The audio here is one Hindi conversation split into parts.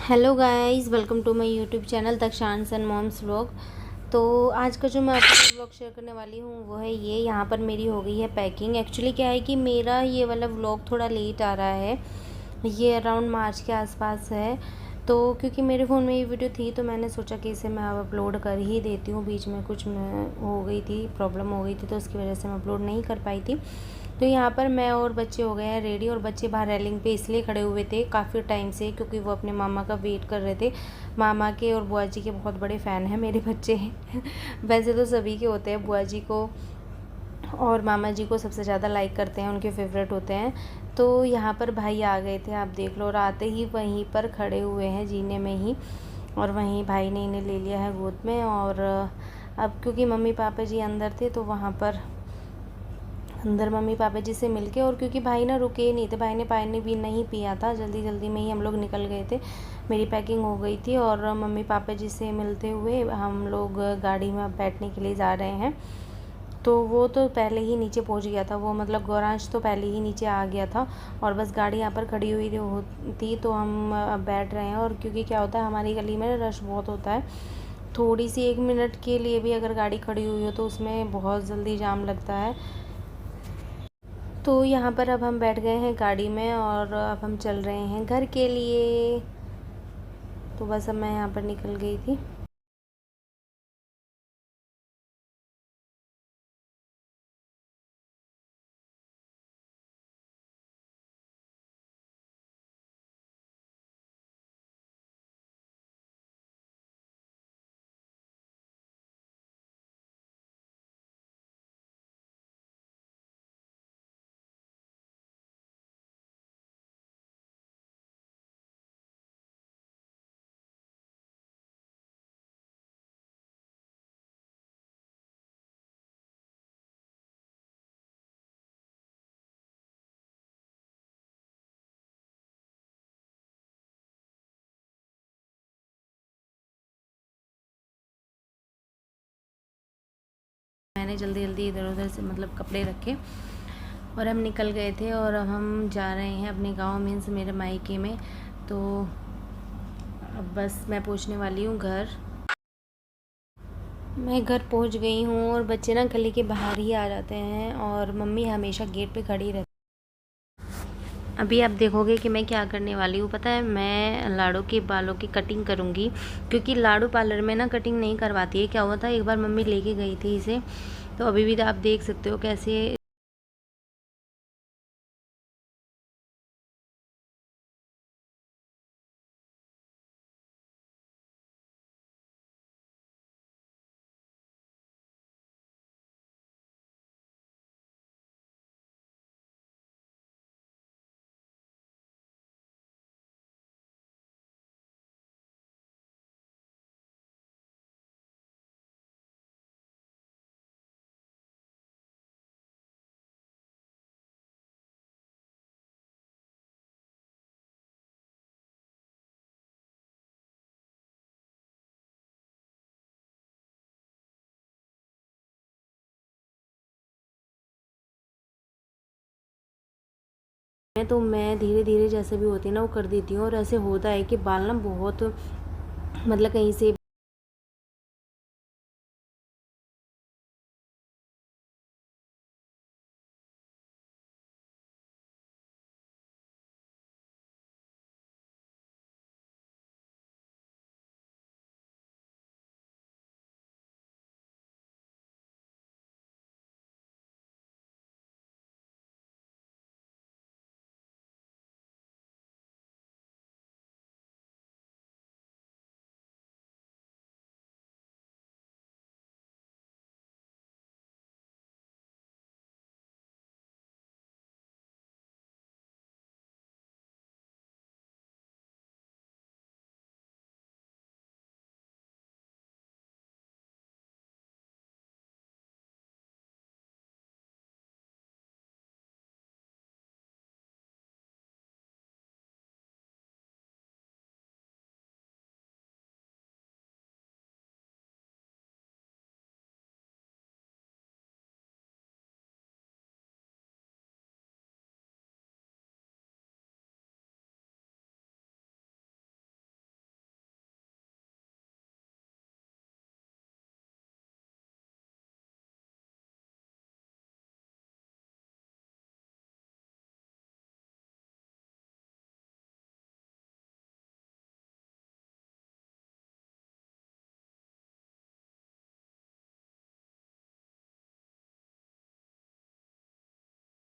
Hello guys, welcome to my YouTube channel Dakshansh and mom's vlog. तो आज का जो मैं आपके व्लॉग शेयर करने वाली हूँ वो है ये। यहाँ पर मेरी हो गई है पैकिंग। एक्चुअली क्या है कि मेरा ये वाला व्लॉग थोड़ा लेट आ रहा है, ये अराउंड मार्च के आसपास है। तो क्योंकि मेरे फ़ोन में ये वीडियो थी तो मैंने सोचा कि इसे मैं अब अपलोड कर ही देती हूँ। बीच में कुछ हो गई थी, प्रॉब्लम हो गई थी, तो उसकी वजह से मैं अपलोड नहीं कर पाई थी। तो यहाँ पर मैं और बच्चे हो गए हैं रेडी, और बच्चे बाहर रेलिंग पे इसलिए खड़े हुए थे काफ़ी टाइम से क्योंकि वो अपने मामा का वेट कर रहे थे। मामा के और बुआ जी के बहुत बड़े फ़ैन हैं मेरे बच्चे हैं। वैसे तो सभी के होते हैं, बुआ जी को और मामा जी को सबसे ज़्यादा लाइक करते हैं, उनके फेवरेट होते हैं। तो यहाँ पर भाई आ गए थे, आप देख लो, और आते ही वहीं पर खड़े हुए हैं जीने में ही, और वहीं भाई ने इन्हें ले लिया है गोद में। और अब क्योंकि मम्मी पापा जी अंदर थे तो वहाँ पर अंदर मम्मी पापा जी से मिलके, और क्योंकि भाई ना रुके ही नहीं थे, भाई ने पानी भी नहीं पिया था, जल्दी जल्दी में ही हम लोग निकल गए थे। मेरी पैकिंग हो गई थी और मम्मी पापा जी से मिलते हुए हम लोग गाड़ी में अब बैठने के लिए जा रहे हैं। तो वो तो पहले ही नीचे पहुंच गया था, वो मतलब गौरांश तो पहले ही नीचे आ गया था, और बस गाड़ी यहाँ पर खड़ी हुई थी तो हम अब बैठ रहे हैं। और क्योंकि क्या होता है, हमारी गली में रश बहुत होता है, थोड़ी सी 1 मिनट के लिए भी अगर गाड़ी खड़ी हुई हो तो उसमें बहुत जल्दी जाम लगता है। तो यहाँ पर अब हम बैठ गए हैं गाड़ी में और अब हम चल रहे हैं घर के लिए। तो बस अब मैं यहाँ पर निकल गई थी। मैंने जल्दी जल्दी इधर उधर से मतलब कपड़े रखे और हम निकल गए थे, और अब हम जा रहे हैं अपने गांव, मीन्स मेरे मायके में। तो अब बस मैं पहुंचने वाली हूँ घर। मैं घर पहुंच गई हूँ और बच्चे ना गली के बाहर ही आ जाते हैं और मम्मी हमेशा गेट पे खड़ी रहती। अभी आप देखोगे कि मैं क्या करने वाली हूँ, पता है? मैं लाड़ू के बालों की कटिंग करूँगी, क्योंकि लाड़ू पार्लर में ना कटिंग नहीं करवाती है। क्या हुआ था, एक बार मम्मी लेके गई थी इसे, तो अभी भी आप देख सकते हो कैसे है। तो मैं धीरे धीरे जैसे भी होती है ना वो कर देती हूँ, और ऐसे होता है कि बाल ना बहुत मतलब कहीं से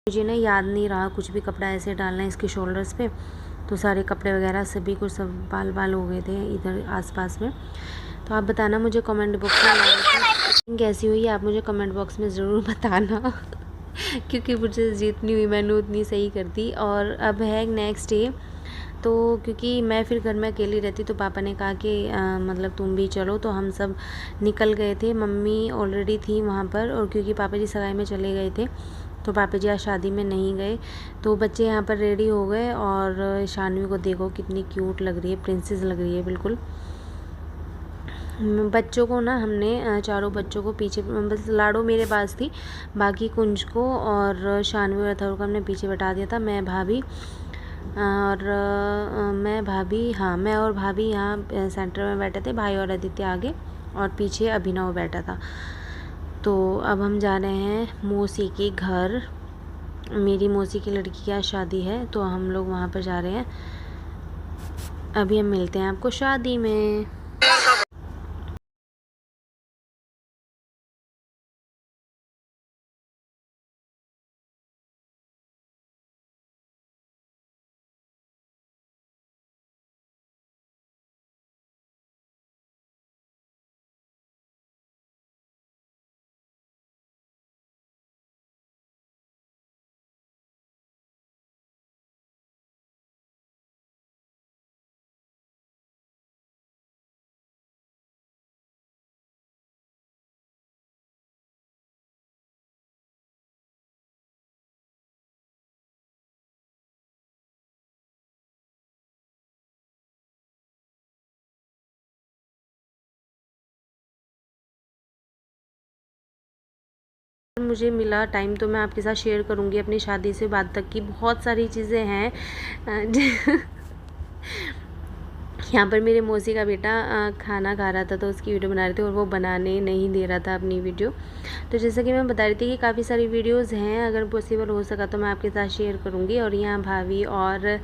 मुझे ना याद नहीं रहा कुछ भी कपड़ा ऐसे डालना है इसके शोल्डर्स पे, तो सारे कपड़े वगैरह सभी कुछ सब बाल बाल हो गए थे इधर आसपास में। तो आप बताना मुझे कमेंट बॉक्स में कैसी हुई आप मुझे कमेंट बॉक्स में ज़रूर बताना क्योंकि मुझे जितनी हुई मैंने उतनी सही कर दी। और अब है नेक्स्ट डे, तो क्योंकि मैं फिर घर में अकेली रहती तो पापा ने कहा कि मतलब तुम भी चलो, तो हम सब निकल गए थे। मम्मी ऑलरेडी थी वहाँ पर, और क्योंकि पापा जी सगाई में चले गए थे तो पापा जी आज शादी में नहीं गए, तो बच्चे यहाँ पर रेडी हो गए। और शानवी को देखो कितनी क्यूट लग रही है, प्रिंसेस लग रही है बिल्कुल। बच्चों को ना हमने चारों बच्चों को पीछे, बस लाडो मेरे पास थी, बाकी कुंज को और शानवी और अथर्व को हमने पीछे बैठा दिया था। मैं भाभी और मैं और भाभी यहाँ सेंटर में बैठे थे, भाई और आदित्य आगे, और पीछे अभिनव बैठा था। तो अब हम जा रहे हैं मौसी के घर, मेरी मौसी की लड़की की आज शादी है, तो हम लोग वहाँ पर जा रहे हैं। अभी हम मिलते हैं आपको शादी में। मुझे मिला टाइम तो मैं आपके साथ शेयर करूँगी अपनी शादी से बाद तक की बहुत सारी चीज़ें हैं। यहाँ पर मेरे मौसी का बेटा खाना खा रहा था तो उसकी वीडियो बना रहे थे, और वो बनाने नहीं दे रहा था अपनी वीडियो। तो जैसा कि मैं बता रही थी कि काफ़ी सारी वीडियोस हैं, अगर पॉसिबल हो सका तो मैं आपके साथ शेयर करूँगी। और यहाँ भाभी और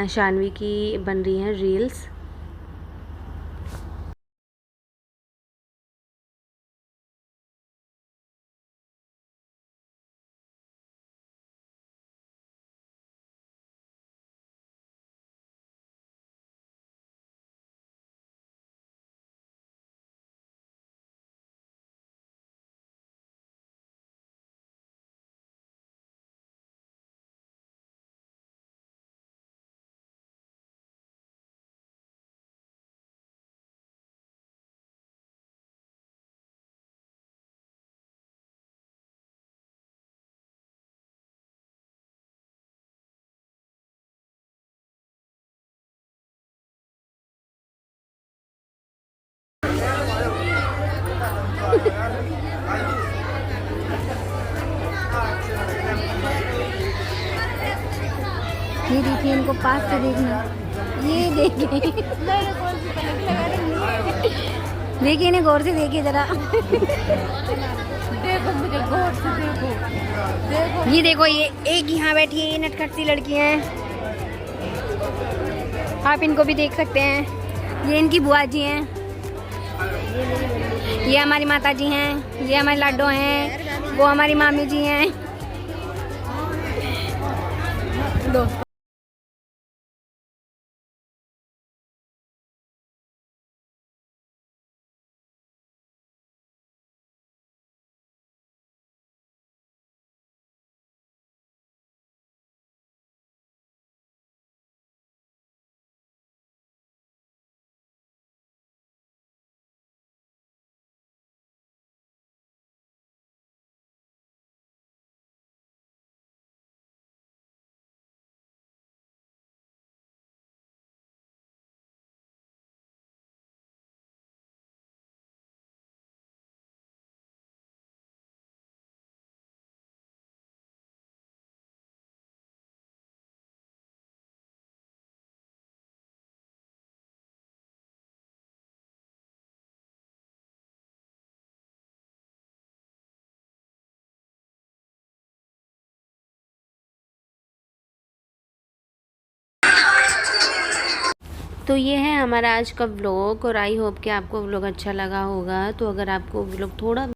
शानवी की बन रही हैं रील्स। ये देखिए, इनको पास से देखना, ये देखिए देखिए इन्हें गौर से देखिए जरा। देखो मुझे गौर से देखो, देखो ये देखो, ये एक यहाँ बैठी है, ये नटखट सी लड़की है, आप इनको भी देख सकते हैं। ये इनकी बुआ जी हैं, ये हमारी माता जी हैं, ये हमारे लाडो हैं, वो हमारी मामी जी हैं। तो ये है हमारा आज का व्लॉग, और आई होप कि आपको व्लॉग अच्छा लगा होगा। तो अगर आपको व्लॉग थोड़ा